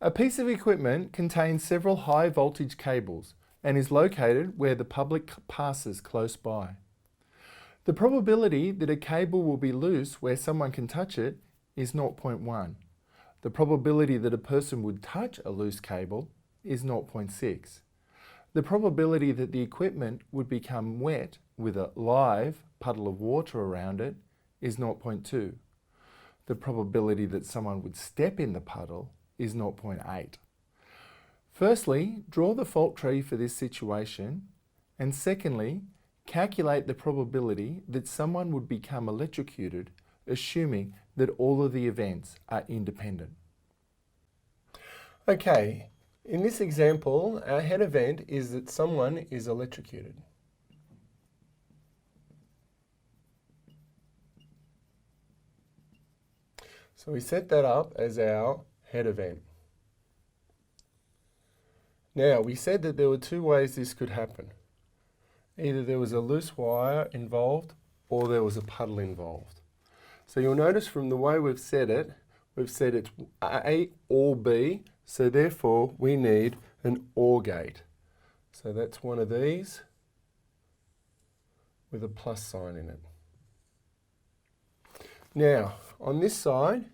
A piece of equipment contains several high voltage cables and is located where the public passes close by. The probability that a cable will be loose where someone can touch it is 0.1. The probability that a person would touch a loose cable is 0.6. The probability that the equipment would become wet with a live puddle of water around it is 0.2. The probability that someone would step in the puddle is 0.8. Firstly, draw the fault tree for this situation, and secondly, calculate the probability that someone would become electrocuted, assuming that all of the events are independent. Okay, in this example, our head event is that someone is electrocuted. So we set that up as our head event. Now, we said that there were two ways this could happen. Either there was a loose wire involved or there was a puddle involved. So you'll notice from the way we've said it's A or B, so therefore we need an OR gate. So that's one of these with a plus sign in it. Now, on this side,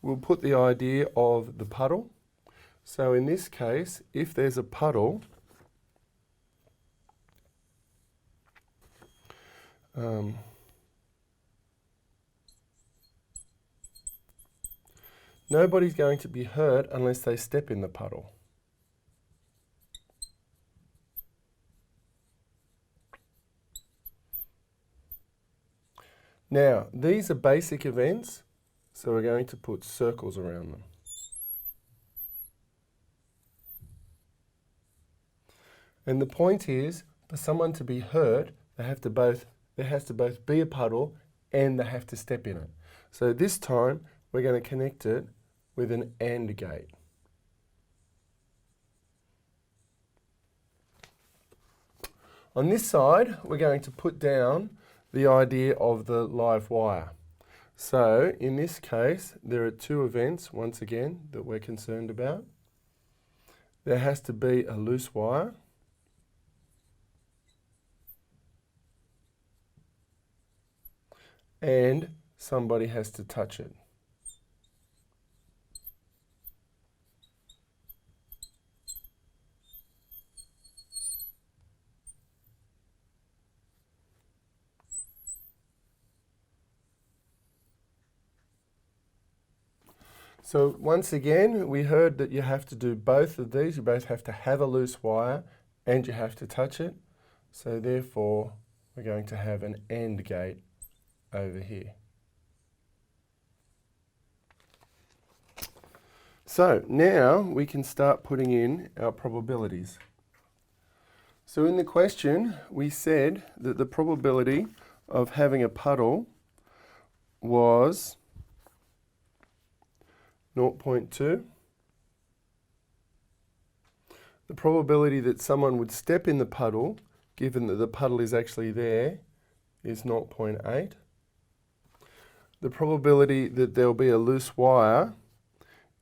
we'll put the idea of the puddle. So in this case, if there's a puddle, nobody's going to be hurt unless they step in the puddle. Now, these are basic events, so we're going to put circles around them. And the point is, for someone to be hurt, there has to both be a puddle and they have to step in it. So this time, we're going to connect it with an AND gate. On this side, we're going to put down the idea of the live wire. So in this case, there are two events, once again, that we're concerned about. There has to be a loose wire. And somebody has to touch it. So once again, we heard that you have to do both of these. You both have to have a loose wire and you have to touch it. So therefore, we're going to have an AND gate over here. So now we can start putting in our probabilities. So in the question, we said that the probability of having a puddle was 0.2. The probability that someone would step in the puddle, given that the puddle is actually there, is 0.8. The probability that there'll be a loose wire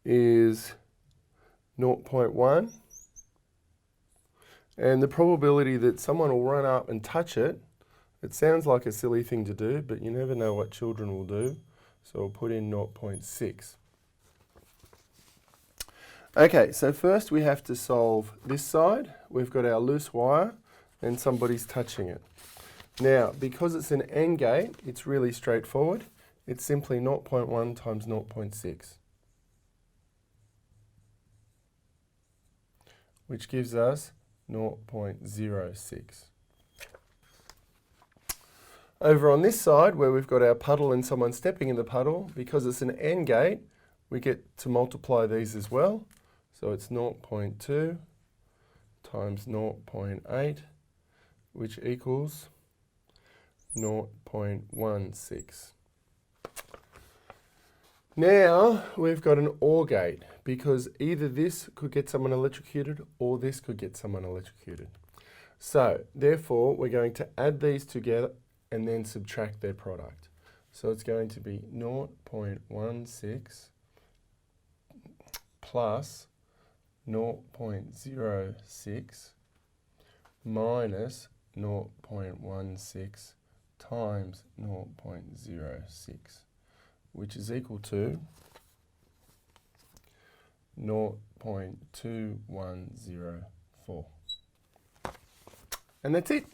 is 0.1. And the probability that someone will run up and touch it, it sounds like a silly thing to do, but you never know what children will do. So we'll put in 0.6. Okay, so first we have to solve this side. We've got our loose wire and somebody's touching it. Now, because it's an AND gate, it's really straightforward. It's simply 0.1 times 0.6, which gives us 0.06. Over on this side, where we've got our puddle and someone stepping in the puddle, because it's an AND gate, we get to multiply these as well. So it's 0.2 times 0.8, which equals 0.16. Now we've got an OR gate, because either this could get someone electrocuted or this could get someone electrocuted. So therefore we're going to add these together and then subtract their product. So it's going to be 0.16 plus 0.06 minus 0.16 times 0.06, which is equal to 0.2104. And that's it.